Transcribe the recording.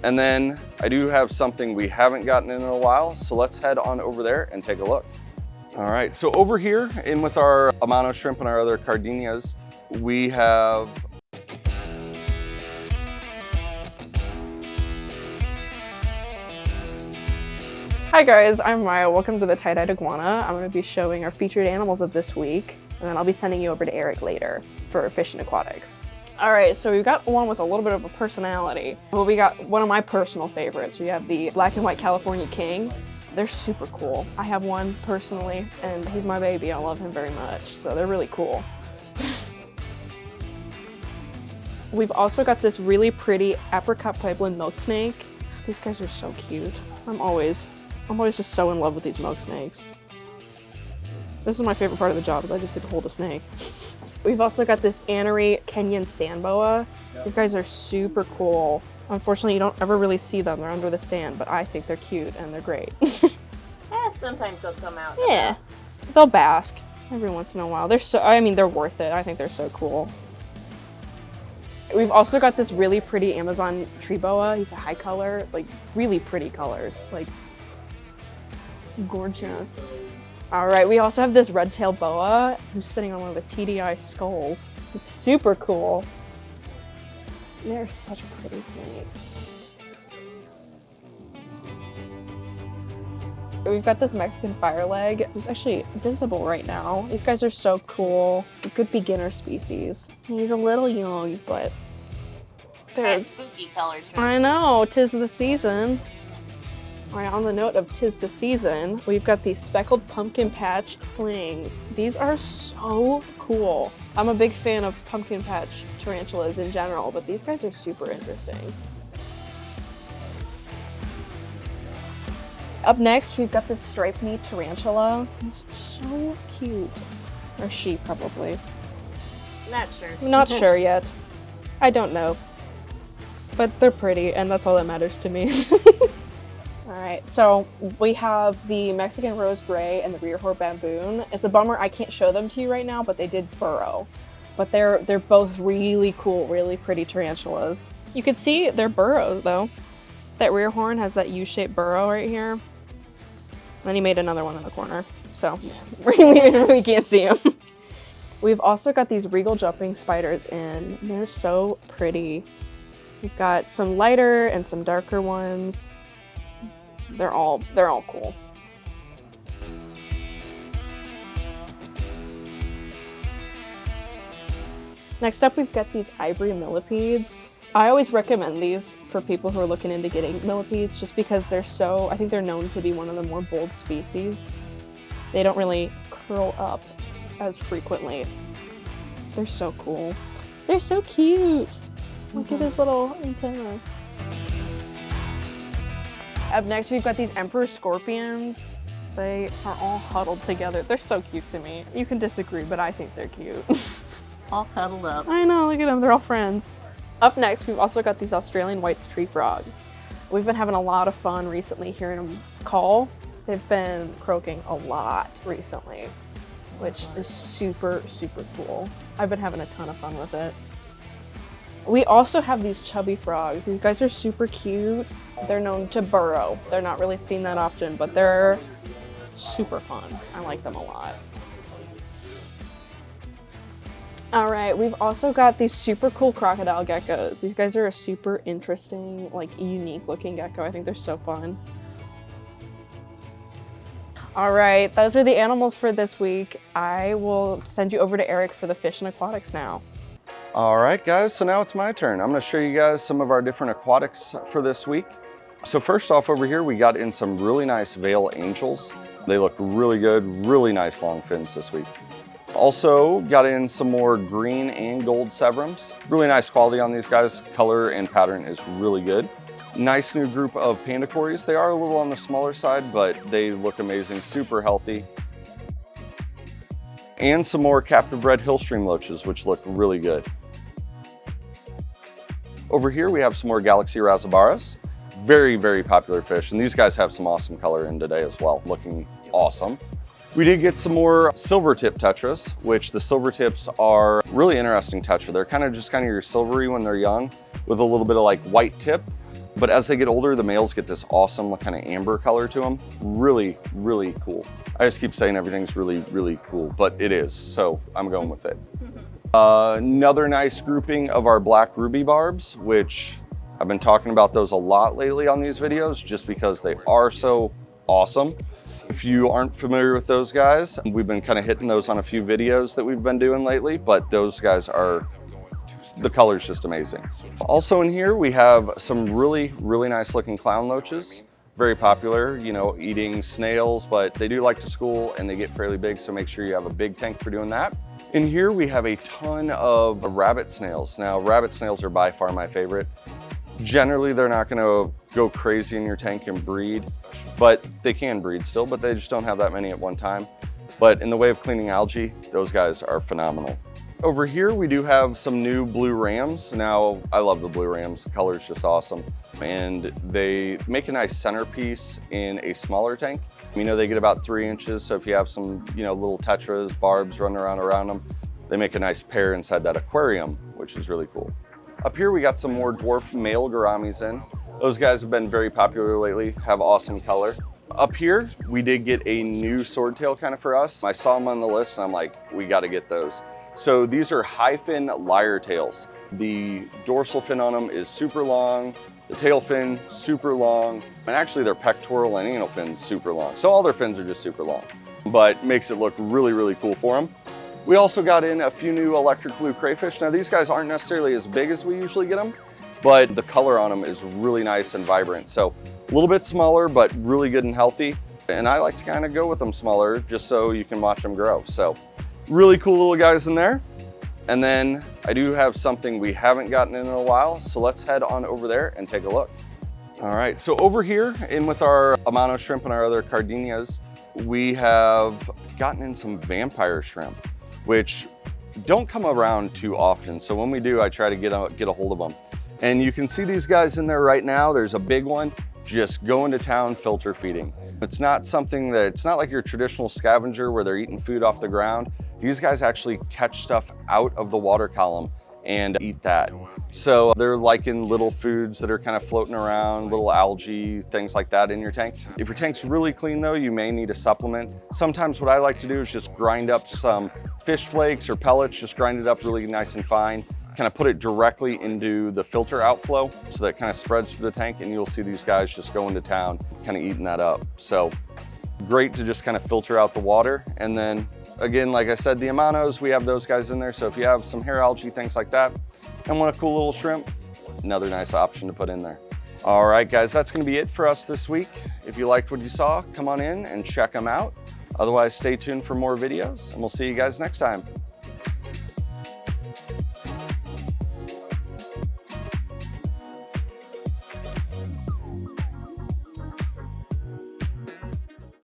And then I do have something we haven't gotten in a while, so let's head on over there and take a look. All right, so over here in with our Amano shrimp and our other Cardinias, we have Hi guys, I'm Maya. Welcome to the Tye-Dyed Iguana. I'm going to be showing our featured animals of this week, and then I'll be sending you over to Eric later for Fish and Aquatics. All right, so we've got one with a little bit of a personality. Well, we got one of my personal favorites. We have the black and white California King. They're super cool. I have one personally, and he's my baby. I love him very much, so they're really cool. We've also got this really pretty apricot pipeline milk snake. These guys are so cute. I'm always just so in love with these milk snakes. This is my favorite part of the job, is I just get to hold a snake. We've also got this Anery Kenyan sand boa. These guys are super cool. Unfortunately, you don't ever really see them. They're under the sand, but I think they're cute and they're great. Sometimes they'll come out. Yeah, they'll bask every once in a while. They're worth it. I think they're so cool. We've also got this really pretty Amazon tree boa. He's a high color, like really pretty colors, like gorgeous. All right, we also have this red-tailed boa who's sitting on one of the Tye-Dyed skulls. Super cool. They're such pretty snakes. We've got this Mexican fireleg who's actually visible right now. These guys are so cool. A good beginner species. He's a little young, but they're spooky colors. I know, 'tis the season. All right, on the note of 'tis the season, we've got these speckled pumpkin patch slings. These are so cool. I'm a big fan of pumpkin patch tarantulas in general, but these guys are super interesting. Up next, we've got this striped knee tarantula. He's so cute. Or she, probably. Not sure. Not sure yet. I don't know. But they're pretty, and that's all that matters to me. All right, so we have the Mexican rose gray and the rear horn baboon. It's a bummer I can't show them to you right now, but they did burrow. But they're both really cool, really pretty tarantulas. You can see their burrows though. That rear horn has that U-shaped burrow right here. And then he made another one in the corner, so we can't see him. We've also got these regal jumping spiders in. They're so pretty. We've got some lighter and some darker ones. They're all cool. Next up, we've got these ivory millipedes. I always recommend these for people who are looking into getting millipedes just because I think they're known to be one of the more bold species. They don't really curl up as frequently. They're so cool. They're so cute. Look at his little antenna. Up next, we've got these emperor scorpions. They are all huddled together. They're so cute to me. You can disagree, but I think they're cute. All cuddled up. I know, look at them, they're all friends. Up next, we've also got these Australian whites tree frogs. We've been having a lot of fun recently hearing them call. They've been croaking a lot recently, which is super, super cool. I've been having a ton of fun with it. We also have these chubby frogs. These guys are super cute. They're known to burrow. They're not really seen that often, but they're super fun. I like them a lot. All right, we've also got these super cool crocodile geckos. These guys are a super interesting, like unique looking gecko. I think they're so fun. All right, those are the animals for this week. I will send you over to Eric for the Fish and Aquatics now. All right, guys, so now it's my turn. I'm gonna show you guys some of our different aquatics for this week. So first off over here, we got in some really nice veil angels. They look really good, really nice long fins this week. Also got in some more green and gold severums. Really nice quality on these guys. Color and pattern is really good. Nice new group of pandacories. They are a little on the smaller side, but they look amazing, super healthy. And some more captive bred hillstream loaches, which look really good. Over here, we have some more Galaxy razabaras. Very, very popular fish. And these guys have some awesome color in today as well, looking awesome. We did get some more silver tip tetras, which the silver tips are really interesting tetra. They're kind of your silvery when they're young with a little bit of like white tip. But as they get older, the males get this awesome kind of amber color to them. Really, really cool. I just keep saying everything's really, really cool, but it is, so I'm going with it. Another nice grouping of our black ruby barbs, which I've been talking about those a lot lately on these videos just because they are so awesome. If you aren't familiar with those guys, we've been kind of hitting those on a few videos that we've been doing lately, but those guys are, the color's just amazing. Also in here, we have some really, really nice looking clown loaches. Very popular, you know, eating snails, but they do like to school and they get fairly big, so make sure you have a big tank for doing that. In here, we have a ton of rabbit snails. Now, rabbit snails are by far my favorite. Generally, they're not gonna go crazy in your tank and breed, but they can breed still, but they just don't have that many at one time. But in the way of cleaning algae, those guys are phenomenal. Over here, we do have some new blue rams. Now, I love the blue rams. The color is just awesome. And they make a nice centerpiece in a smaller tank. You know, they get about 3 inches. So if you have some, you know, little tetras, barbs running around them, they make a nice pair inside that aquarium, which is really cool. Up here, we got some more dwarf male gouramis in. Those guys have been very popular lately, have awesome color. Up here, we did get a new swordtail kind of for us. I saw them on the list and I'm like, we got to get those. So these are high fin lyre tails. The dorsal fin on them is super long, the tail fin super long, and actually their pectoral and anal fins super long. So all their fins are just super long, but makes it look really, really cool for them. We also got in a few new electric blue crayfish. Now these guys aren't necessarily as big as we usually get them, but the color on them is really nice and vibrant. So a little bit smaller, but really good and healthy. And I like to kind of go with them smaller just so you can watch them grow. So really cool little guys in there. And then I do have something we haven't gotten in a while, so let's head on over there and take a look. All right, so over here in with our Amano shrimp and our other Cardinias, we have gotten in some vampire shrimp, which don't come around too often. So when we do, I try to get a hold of them. And you can see these guys in there right now. There's a big one just going to town filter feeding. It's not something that, it's not like your traditional scavenger where they're eating food off the ground. These guys actually catch stuff out of the water column and eat that. So they're liking little foods that are kind of floating around, little algae, things like that in your tank. If your tank's really clean though, you may need a supplement. Sometimes what I like to do is just grind up some fish flakes or pellets, just grind it up really nice and fine, kind of put it directly into the filter outflow so that it kind of spreads through the tank, and you'll see these guys just going to town, kind of eating that up. So great to just kind of filter out the water. And then again, like I said, the Amanos, we have those guys in there. So if you have some hair algae, things like that, and want a cool little shrimp, another nice option to put in there. All right, guys, that's gonna be it for us this week. If you liked what you saw, come on in and check them out. Otherwise, stay tuned for more videos, and we'll see you guys next time.